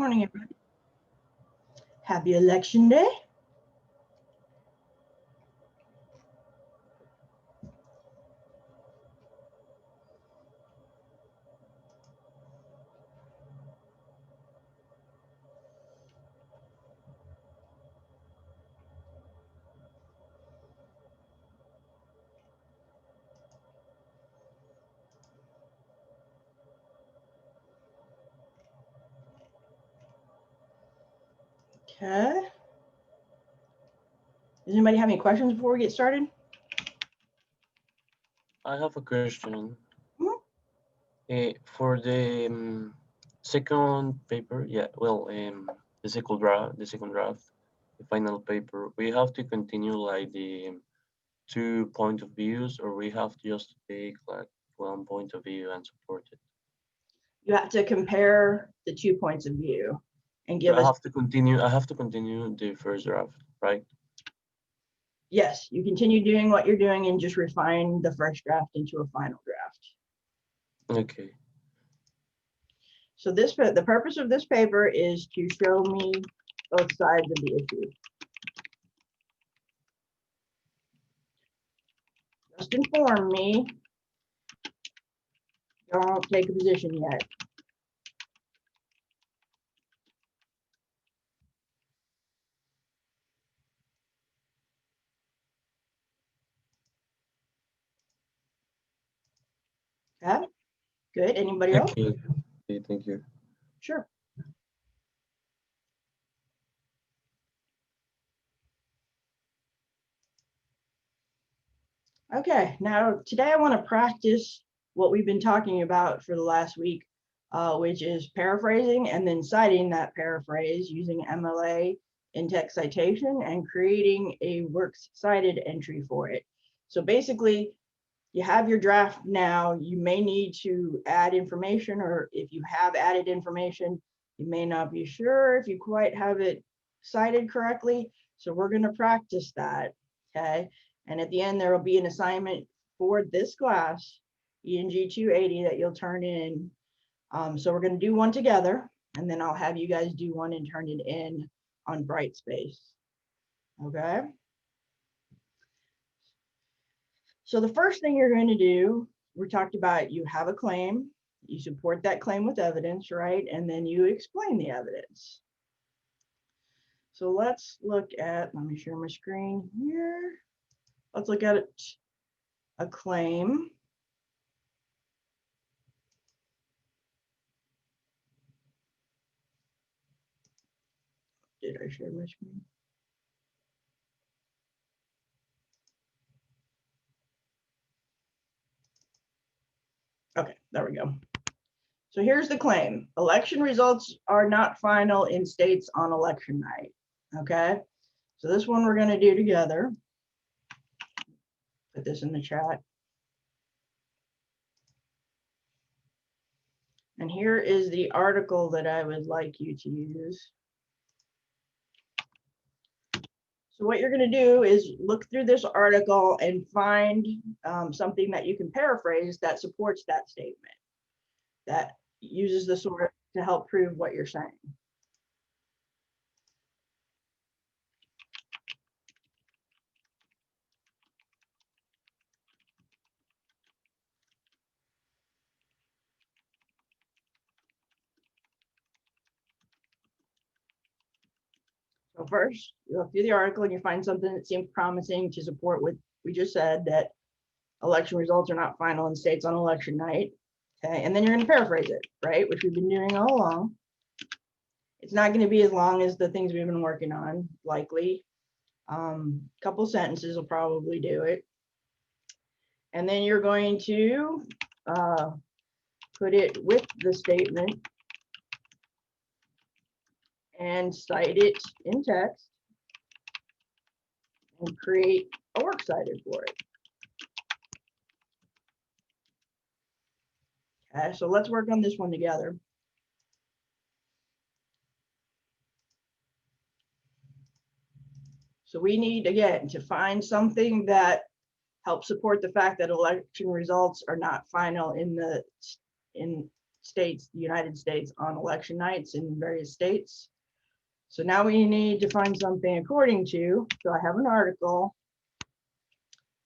Morning, everybody. Happy Election Day. Okay. Does anybody have any questions before we get started? I have a question. Hmm? For the second paper, the second draft, the final paper, we have to continue like the 2 point of views, or we have to just take like one point of view and support it. You have to compare the 2 points of view and give So us. I have to continue the first draft, right? Yes, you continue doing what you're doing and just refine the first draft into a final draft. Okay. So the purpose of this paper is to show me both sides of the issue. Just inform me. Don't take a position yet. Okay, good. Anybody else? Okay. Okay, thank you. Sure. Okay, now today I want to practice what we've been talking about for the last week, which is paraphrasing and then citing that paraphrase using MLA in-text citation and creating a Works Cited entry for it. So basically, you have your draft now. You may need to add information, or if you have added information, you may not be sure if you quite have it cited correctly. So we're going to practice that, okay? And at the end, there will be an assignment for this class, ENG280, that you'll turn in. So we're going to do one together, and then I'll have you guys do one and turn it in on Brightspace, okay? So the first thing you're going to do, we talked about, you have a claim, you support that claim with evidence, right? And then you explain the evidence. So let's look at, let me share my screen here. Let's look at a claim. Did I share my screen? Okay, there we go. So here's the claim. Election results are not final in states on election night. Okay, so this one we're going to do together. Put this in the chat. And here is the article that I would like you to use. So what you're going to do is look through this article and find something that you can paraphrase that supports that statement, that uses the source to help prove what you're saying. So first, you look through the article and you find something that seems promising to support what we just said, that election results are not final in states on election night. Okay, and then you're going to paraphrase it, right? Which we've been doing all along. It's not going to be as long as the things we've been working on, likely. Couple sentences will probably do it. And then you're going to put it with the statement and cite it in text and create a works cited for it. Okay, so let's work on this one together. So we need, again, to find something that helps support the fact that election results are not final in states, the United States, on election nights in various states. So now we need to find something according to, so I have an article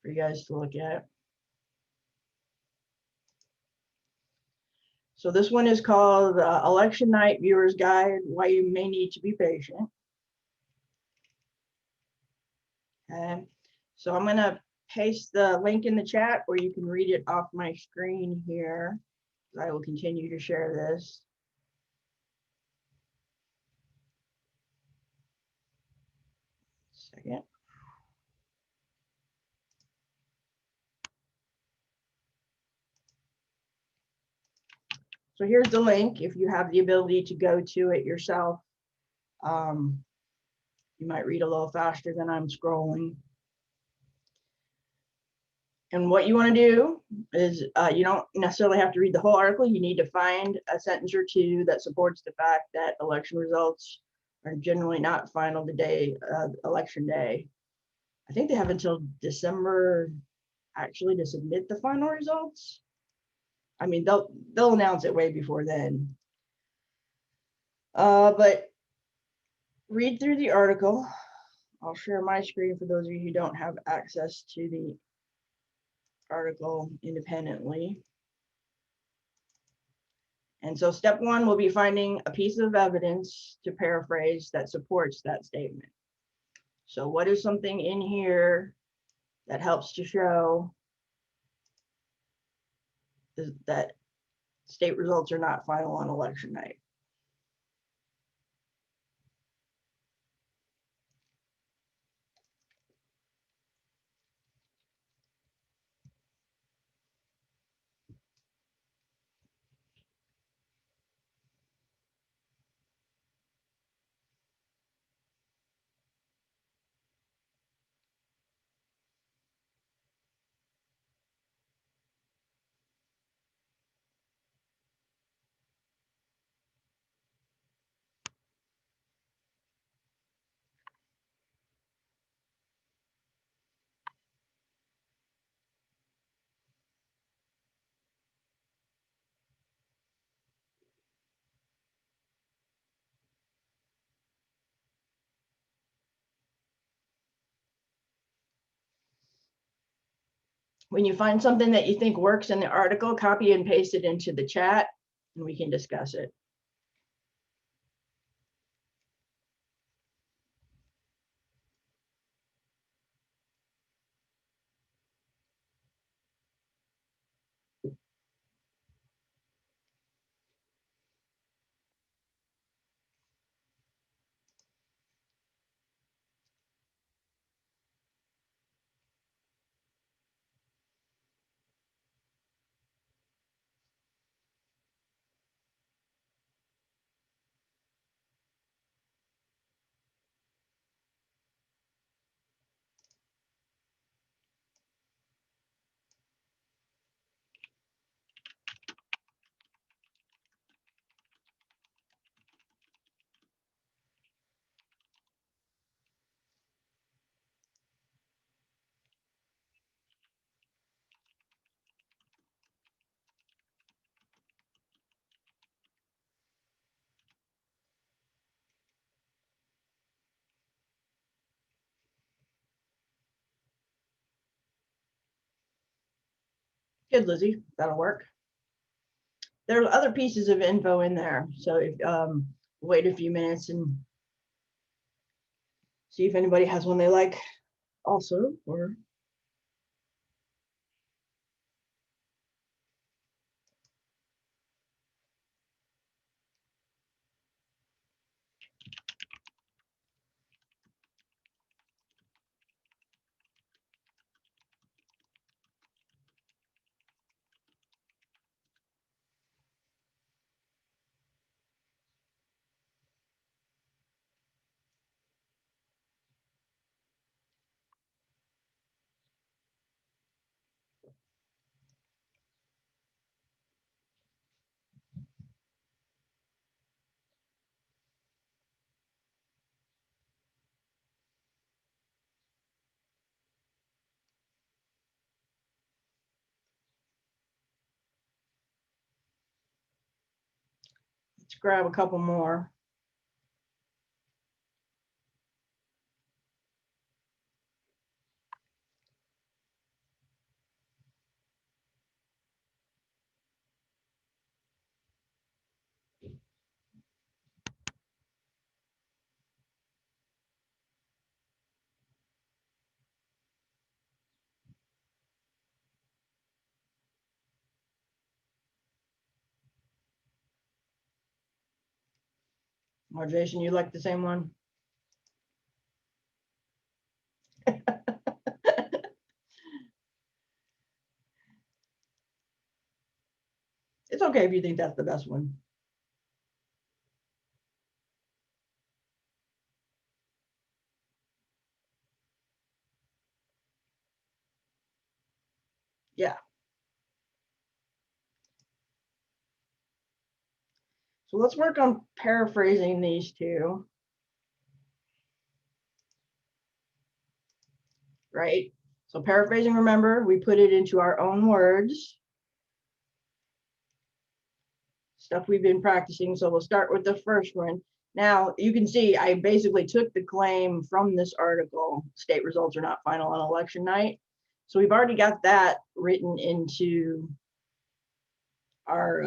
for you guys to look at. So this one is called Election Night Viewer's Guide, Why You May Need to Be Patient. Okay, so I'm going to paste the link in the chat where you can read it off my screen here. I will continue to share this. Second. So here's the link. If you have the ability to go to it yourself, you might read a little faster than I'm scrolling. And what you want to do is you don't necessarily have to read the whole article. You need to find a sentence or two that supports the fact that election results are generally not final the day of election day. I think they have until December actually to submit the final results. I mean, they'll announce it way before then. But read through the article. I'll share my screen for those of you who don't have access to the article independently. And so step one will be finding a piece of evidence, to paraphrase, that supports that statement. So what is something in here that helps to show that state results are not final on election night? When you find something that you think works in the article, copy and paste it into the chat and we can discuss it. Good, Lizzie, that'll work. There are other pieces of info in there. So if, wait a few minutes and see if anybody has one they like also, or Let's grab a couple more. Or Jason, you like the same one? It's okay if you think that's the best one. Yeah. So let's work on paraphrasing these two. Right? So paraphrasing, remember, we put it into our own words. Stuff we've been practicing. So we'll start with the first one. Now you can see I basically took the claim from this article, state results are not final on election night. So we've already got that written into our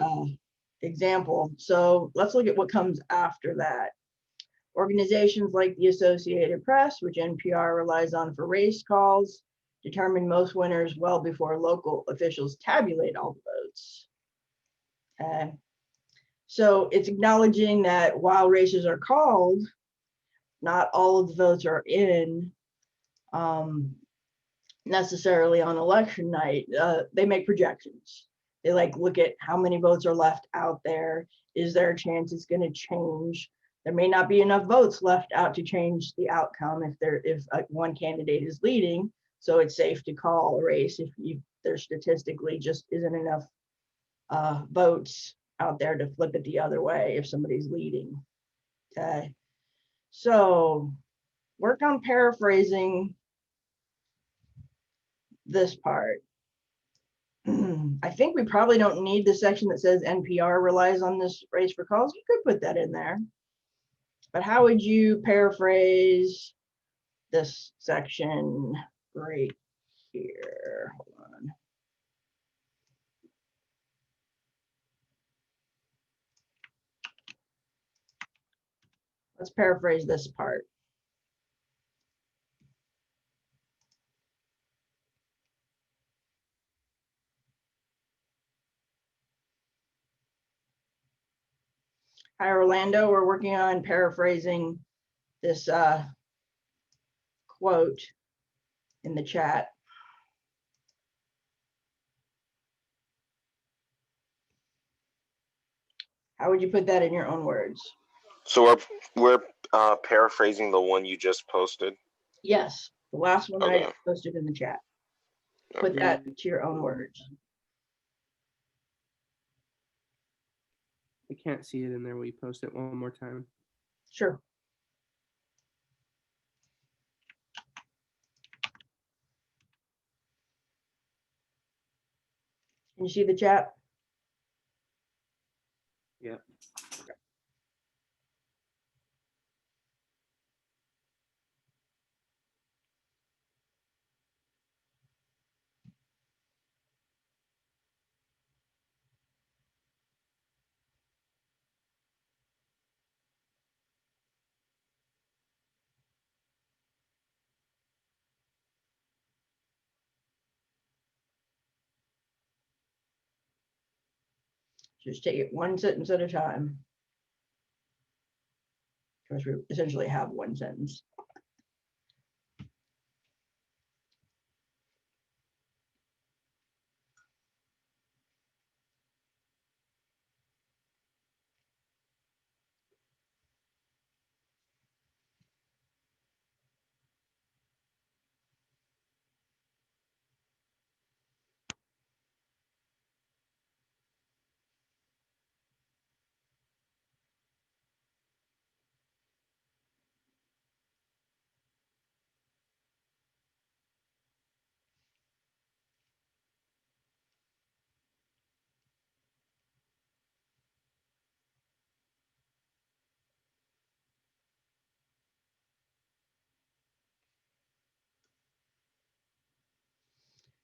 example. So let's look at what comes after that. Organizations like the Associated Press, which NPR relies on for race calls, determine most winners well before local officials tabulate all the votes. Okay. So it's acknowledging that while races are called, not all of the votes are in necessarily on election night. They make projections. They like look at how many votes are left out there. Is there a chance it's going to change? There may not be enough votes left out to change the outcome if one candidate is leading. So it's safe to call a race if there statistically just isn't enough votes out there to flip it the other way if somebody's leading. Okay. So work on paraphrasing this part. I think we probably don't need the section that says NPR relies on this race for calls. You could put that in there. But how would you paraphrase this section right here? Hold on. Let's paraphrase this part. Hi, Orlando. We're working on paraphrasing this quote in the chat. How would you put that in your own words? So we're paraphrasing the one you just posted? Yes, the last one Okay. I posted in the chat. Okay. Put that to your own words. I can't see it in there. Will you post it one more time? Sure. Can you see the chat? Yeah. Just take it one sentence at a time. Because we essentially have one sentence.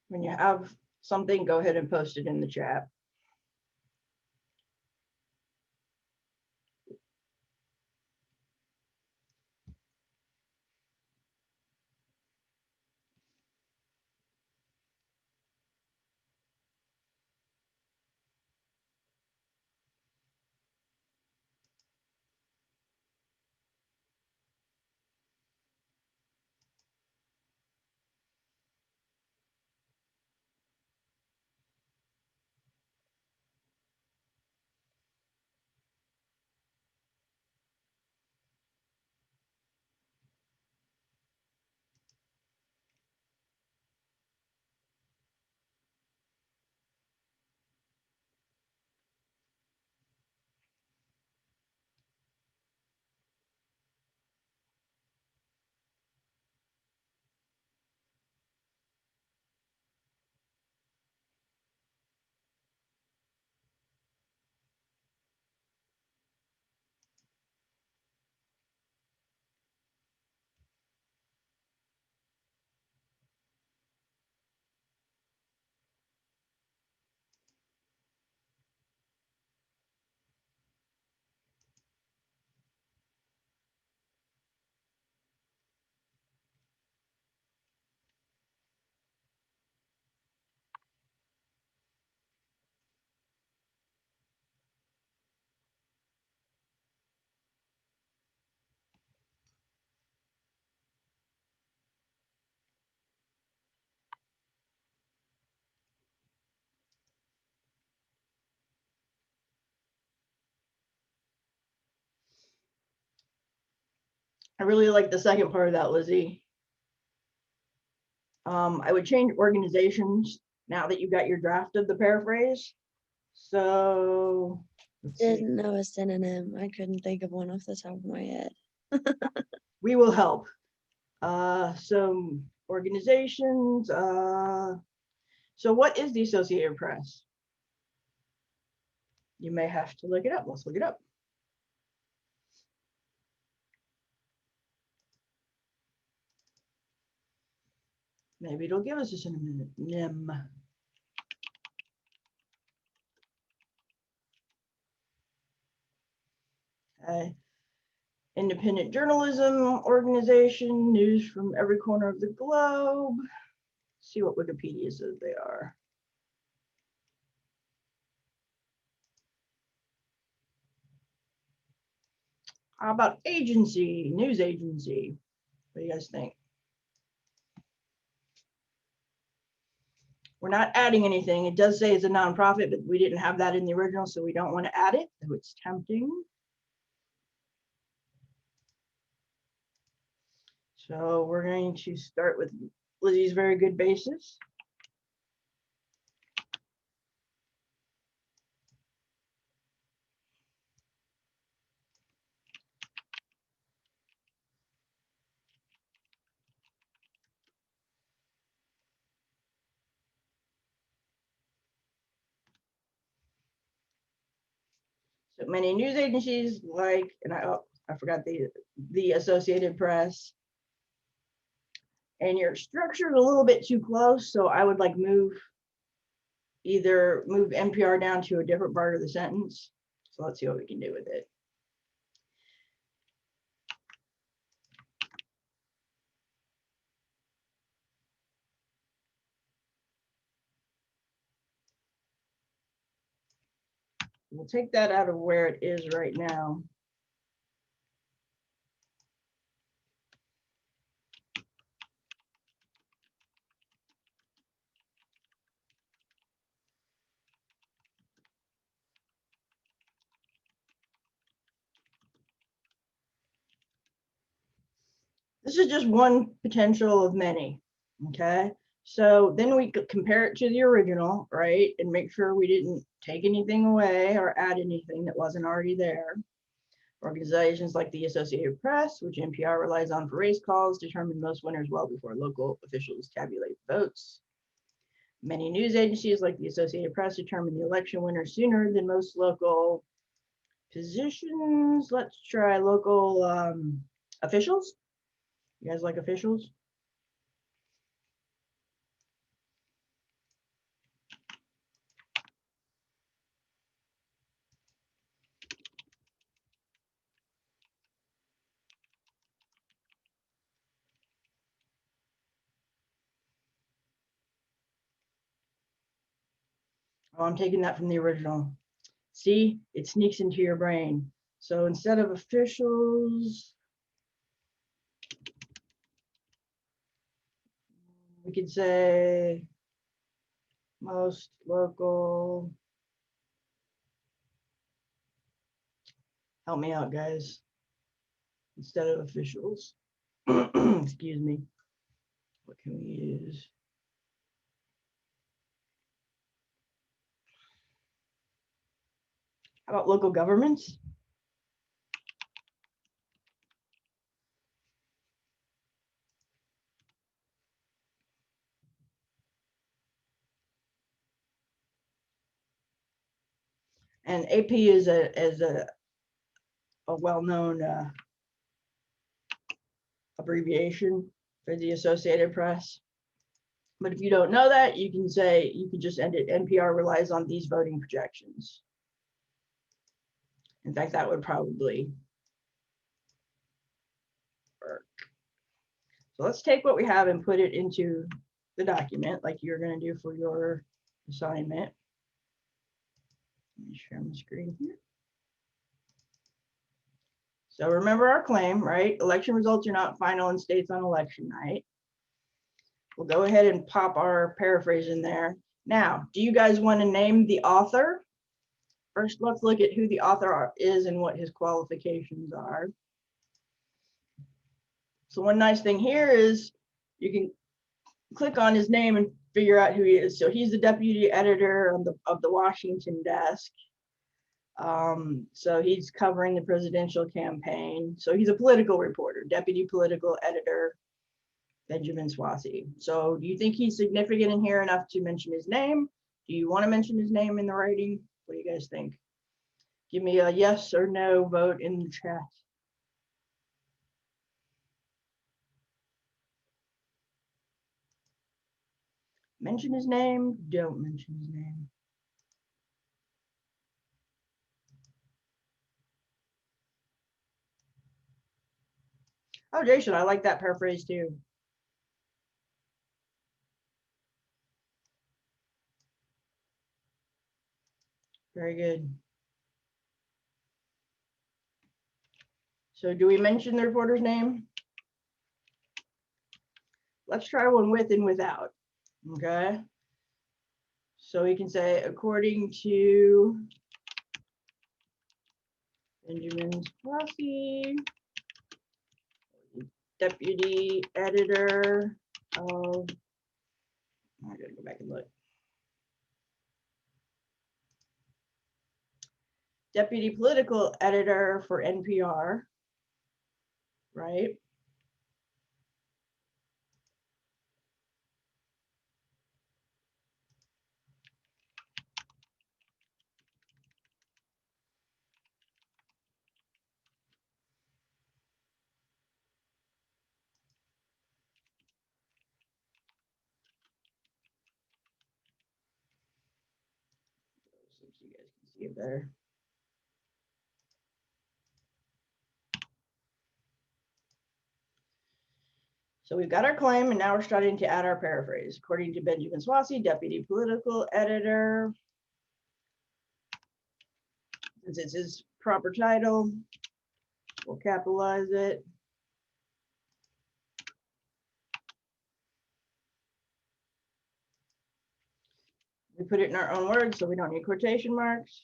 When you have something, go ahead and post it in the chat. I really like the second part of that, Lizzie. I would change organizations now that you got your draft of the paraphrase. So let's see. Didn't know a synonym. I couldn't think of one off the top of my head. We will help. So organizations. So what is the Associated Press? You may have to look it up. Let's look it up. Maybe it'll give us a synonym. Okay. Independent journalism organization, news from every corner of the globe. See what Wikipedia says they are. How about agency, news agency? What do you guys think? We're not adding anything. It does say it's a nonprofit, but we didn't have that in the original, so we don't want to add it, though it's tempting. So we're going to start with Lizzie's very good basis. So many news agencies like, and I forgot the Associated Press. And your structure is a little bit too close, so I would like either move NPR down to a different part of the sentence. So let's see what we can do with it. We'll take that out of where it is right now. This is just one potential of many, okay? So then we could compare it to the original, right? And make sure we didn't take anything away or add anything that wasn't already there. Organizations like the Associated Press, which NPR relies on for race calls, determine most winners well before local officials tabulate votes. Many news agencies like the Associated Press determine the election winner sooner than most local positions. Let's try local officials. You guys like officials? Oh, I'm taking that from the original. See, it sneaks into your brain. So instead of officials, we could say most local. Help me out, guys. Instead of officials. Excuse me. What can we use? How about local governments? And AP is a well-known abbreviation for the Associated Press. But if you don't know that, you can say, you can just end it, NPR relies on these voting projections. In fact, that would probably work. So let's take what we have and put it into the document like you're going to do for your assignment. Let me share my screen here. So remember our claim, right? Election results are not final in states on election night. We'll go ahead and pop our paraphrase in there. Now, do you guys want to name the author? First, let's look at who the author is and what his qualifications are. So one nice thing here is you can click on his name and figure out who he is. So he's the deputy editor of the Washington desk. So he's covering the presidential campaign. So he's a political reporter, deputy political editor, Benjamin Swasey. So do you think he's significant in here enough to mention his name? Do you want to mention his name in the writing? What do you guys think? Give me a yes or no vote in the chat. Mention his name, don't mention his name. Oh, Jason, I like that paraphrase too. Very good. So do we mention the reporter's name? Let's try one with and without, okay? So we can say, according to Benjamin Swasey, deputy editor of, I gotta go back and look. Deputy political editor for NPR, right? So you guys can see it better. So we've got our claim, and now we're starting to add our paraphrase. According to Benjamin Swasey, deputy political editor, since it's his proper title, we'll capitalize it. We put it in our own words, so we don't need quotation marks.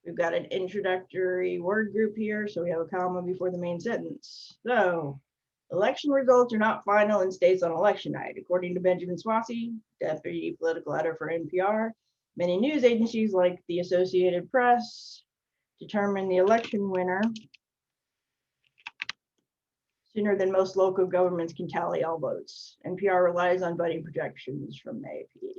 We've got an introductory word group here, so we have a comma before the main sentence. So, election results are not final in states on election night. According to Benjamin Swasey, deputy political editor for NPR, many news agencies like the Associated Press determine the election winner sooner than most local governments can tally all votes. NPR relies on voting projections from the AP.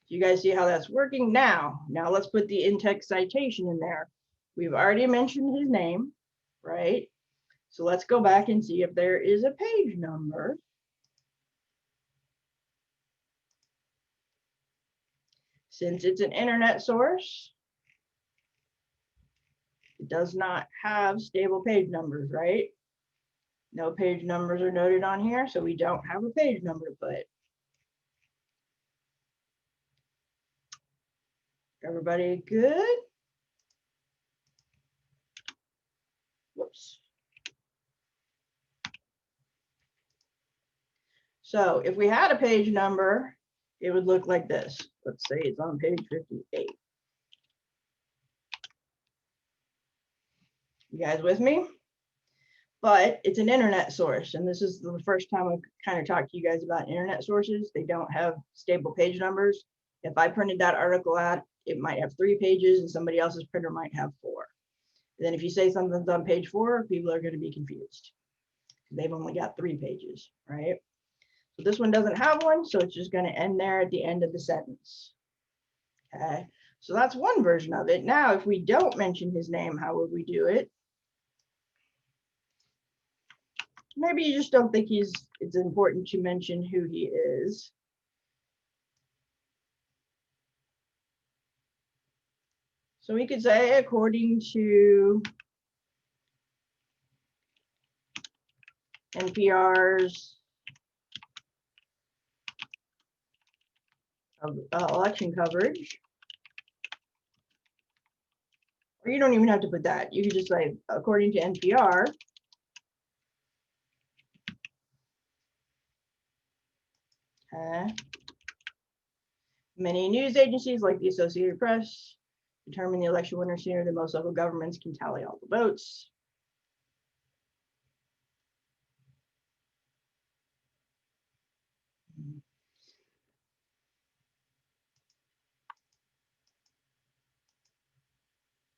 You guys see how that's working? Now let's put the in-text citation in there. We've already mentioned his name, right? So let's go back and see if there is a page number. Since it's an internet source, it does not have stable page numbers, right? No page numbers are noted on here, so we don't have a page number to put. Everybody good? Whoops. So if we had a page number, it would look like this. Let's say it's on page 58. You guys with me? But it's an internet source, and this is the first time I've kind of talked to you guys about internet sources. They don't have stable page numbers. If I printed that article out, it might have 3 pages and somebody else's printer might have 4. And then if you say something's on page 4, people are going to be confused. They've only got 3 pages, right? So this one doesn't have one, so it's just going to end there at the end of the sentence. Okay, so that's one version of it. Now, if we don't mention his name, how would we do it? Maybe you just don't think it's important to mention who he is. So we could say, according to NPR's election coverage, or you don't even have to put that. You could just say, according to NPR, many news agencies like the Associated Press determine the election winner sooner than most local governments can tally all the votes.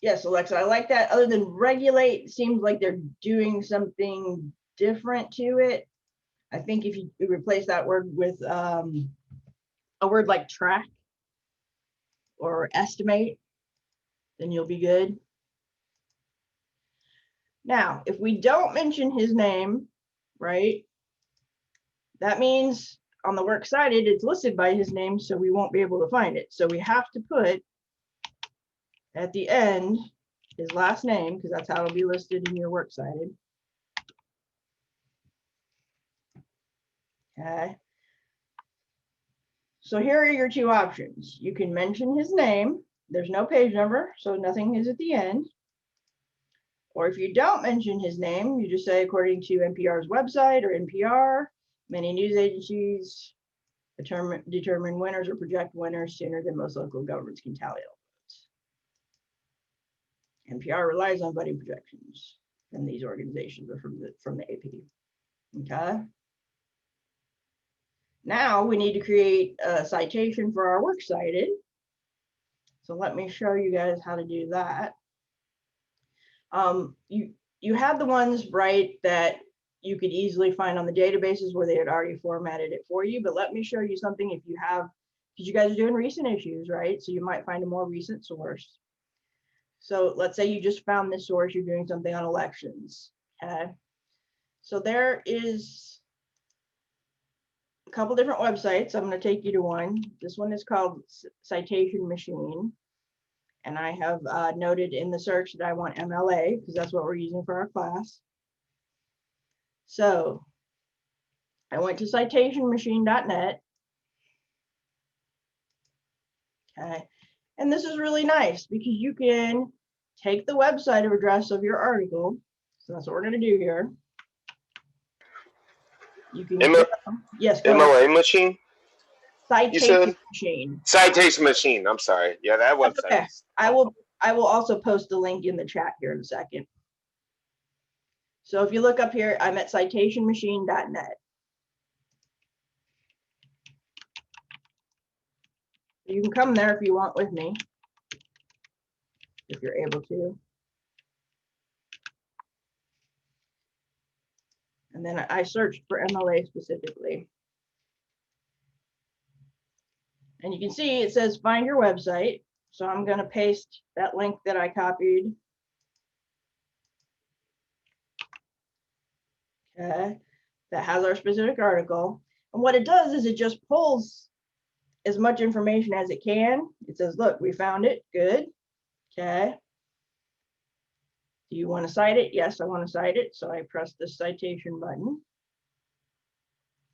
Yes, Alexa, I like that. Other than regulate, seems like they're doing something different to it. I think if you replace that word with a word like track or estimate, then you'll be good. Now, if we don't mention his name, right, that means on the Works Cited, it's listed by his name, so we won't be able to find it. So we have to put at the end his last name, because that's how it'll be listed in your Works Cited. Okay. So here are your 2 options. You can mention his name. There's no page number, so nothing is at the end. Or if you don't mention his name, you just say, according to NPR's website or NPR, many news agencies determine winners or project winners sooner than most local governments can tally all votes. NPR relies on voting projections from these organizations or from the AP. Okay. Now we need to create a citation for our Works Cited. So let me show you guys how to do that. You had the ones, right, that you could easily find on the databases where they had already formatted it for you. But let me show you something if you have, because you guys are doing recent issues, right? So you might find a more recent source. So let's say you just found this source, you're doing something on elections. Okay. So there is a couple different websites. I'm going to take you to one. This one is called Citation Machine. And I have noted in the search that I want MLA because that's what we're using for our class. So I went to citationmachine.net. Okay. And this is really nice because you can take the website address of your article. So that's what we're going to do here. You can yes, go MLA ahead. machine? Citation Machine. Citation machine. I'm sorry. Yeah, that website. Okay. I will also post a link in the chat here in a second. So if you look up here, I'm at citationmachine.net. You can come there if you want with me, if you're able to. And then I searched for MLA specifically. And you can see it says find your website. So I'm going to paste that link that I copied. Okay, that has our specific article. And what it does is it just pulls as much information as it can. It says, look, we found it. Good. Okay. Do you want to cite it? Yes, I want to cite it. So I press the citation button.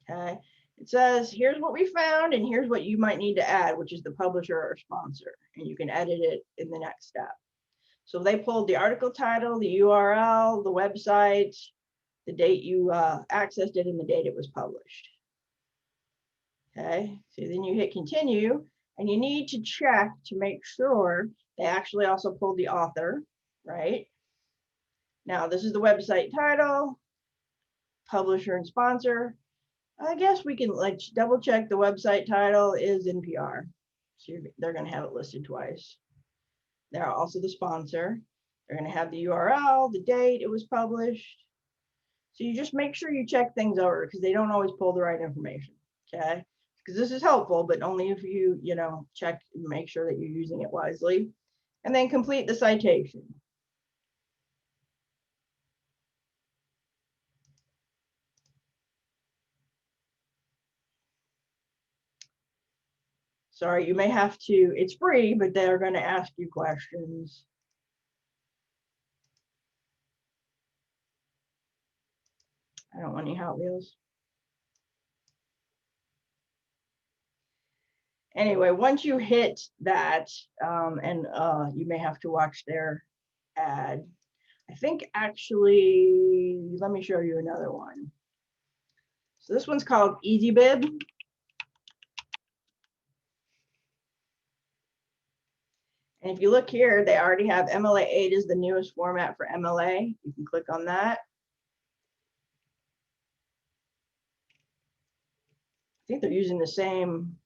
Okay. It says, here's what we found, and here's what you might need to add, which is the publisher or sponsor. And you can edit it in the next step. So they pulled the article title, the URL, the website, the date you accessed it, and the date it was published. Okay, so then you hit continue, and you need to check to make sure they actually also pulled the author, right? Now, this is the website title, publisher and sponsor. I guess we can like double check the website title is NPR. So they're going to have it listed twice. They're also the sponsor. They're going to have the URL, the date it was published. So you just make sure you check things over because they don't always pull the right information. Okay. Because this is helpful, but only if you, check and make sure that you're using it wisely. And then complete the citation. Sorry, you may have to, it's free, but they're going to ask you questions. I don't want any Hot Wheels. Anyway, once you hit that, you may have to watch their ad. I think actually, let me show you another one. So this one's called EasyBib. And if you look here, they already have MLA 8 is the newest format for MLA. You can click on that. I think they're using the same.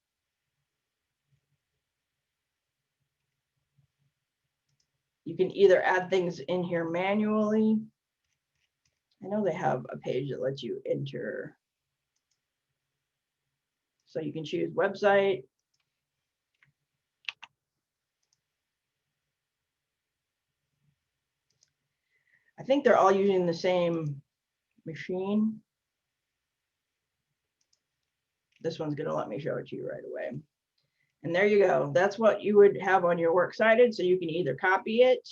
You can either add things in here manually. I know they have a page that lets you enter. So you can choose website. I think they're all using the same machine. This one's going to let me show it to you right away. And there you go. That's what you would have on your Works Cited. So you can either copy it.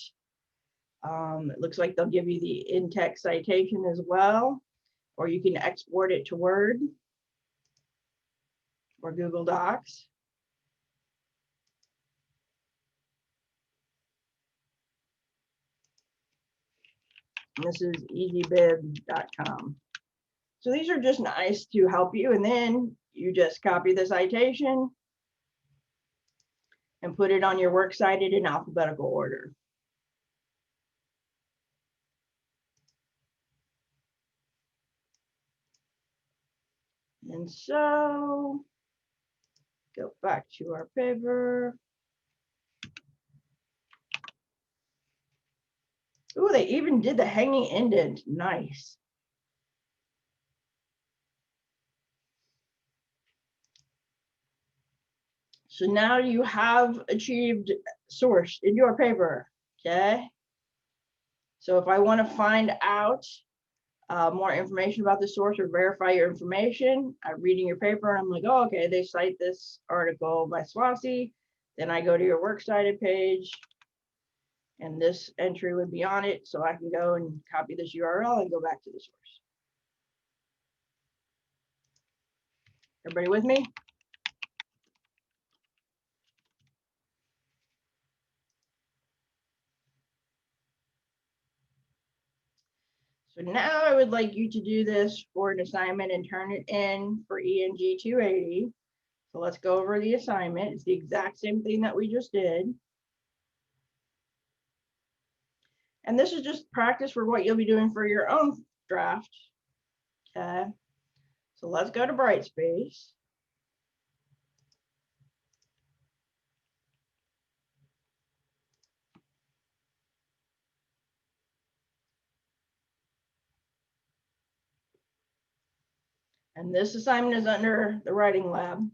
It looks like they'll give you the in-text citation as well, or you can export it to Word or Google Docs. And this is easybib.com. So these are just nice to help you. And then you just copy the citation and put it on your Works Cited in alphabetical order. And so go back to our paper. Oh, they even did the hanging indent. Nice. So now you have achieved source in your paper, okay? So if I want to find out more information about the source or verify your information, I'm reading your paper and I'm like, oh, okay, they cite this article by Swasey. Then I go to your Works Cited page and this entry would be on it. So I can go and copy this URL and go back to the source. Everybody with me? So now I would like you to do this for an assignment and turn it in for ENG280. So let's go over the assignment. It's the exact same thing that we just did. And this is just practice for what you'll be doing for your own draft. Okay. So let's go to Brightspace. And this assignment is under the writing lab.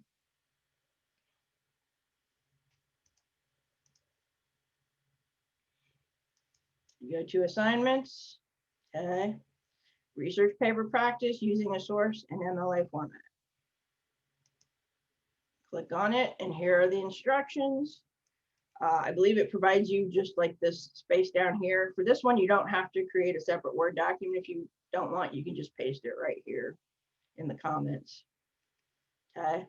You go to assignments, okay. Research paper practice using a source in MLA format. Click on it, and here are the instructions. I believe it provides you just like this space down here. For this one, you don't have to create a separate Word document. If you don't want, you can just paste it right here in the comments. Okay.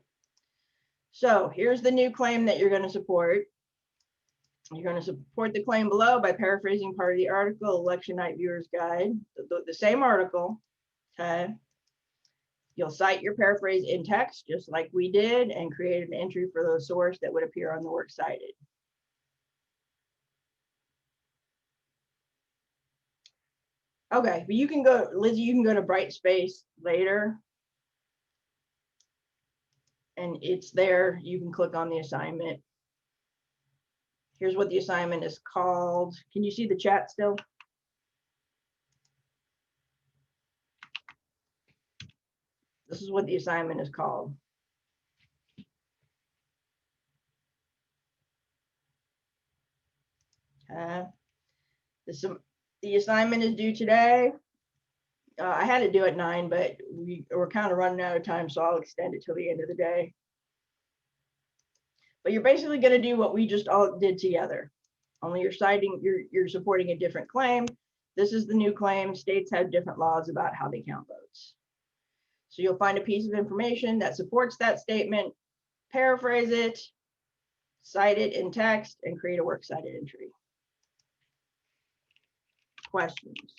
So here's the new claim that you're going to support. You're going to support the claim below by paraphrasing part of the article, Election Night Viewer's Guide, the same article. Okay. You'll cite your paraphrase in text, just like we did, and create an entry for the source that would appear on the Works Cited. Okay, but you can go, Lizzie, you can go to Brightspace later. And it's there. You can click on the assignment. Here's what the assignment is called. Can you see the chat still? This is what the assignment is called. The assignment is due today. I had to do it 9, but we're kind of running out of time, so I'll extend it till the end of the day. But you're basically going to do what we just all did together. Only you're citing, you're supporting a different claim. This is the new claim. States have different laws about how they count votes. So you'll find a piece of information that supports that statement, paraphrase it, cite it in text, and create a works cited entry. Questions?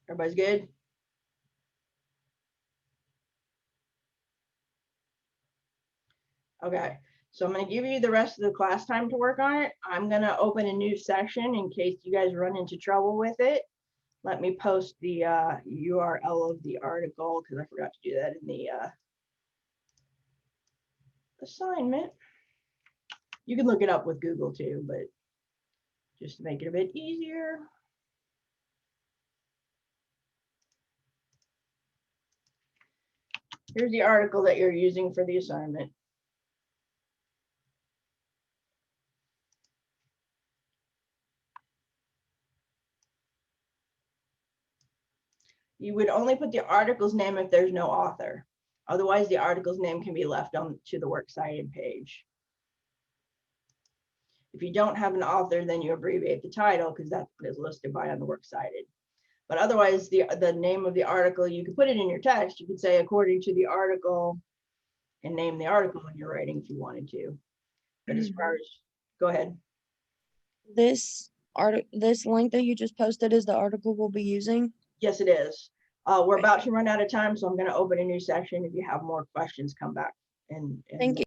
Everybody's good? Okay, so I'm going to give you the rest of the class time to work on it. I'm going to open a new session in case you guys run into trouble with it. Let me post the URL of the article because I forgot to do that in the assignment. You can look it up with Google too, but just to make it a bit easier. Here's the article that you're using for the assignment. You would only put the article's name if there's no author. Otherwise, the article's name can be left on to the Works Cited page. If you don't have an author, then you abbreviate the title because that's what is listed by on the Works Cited. But otherwise, the name of the article, you can put it in your text. You could say according to the article and name the article in your writing if you wanted to. But as far as, go ahead. This link that you just posted is the article we'll be using. Yes, it is. We're about to run out of time, so I'm going to open a new section. If you have more questions, come back. And Thank you.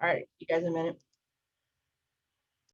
all right, you guys in a minute.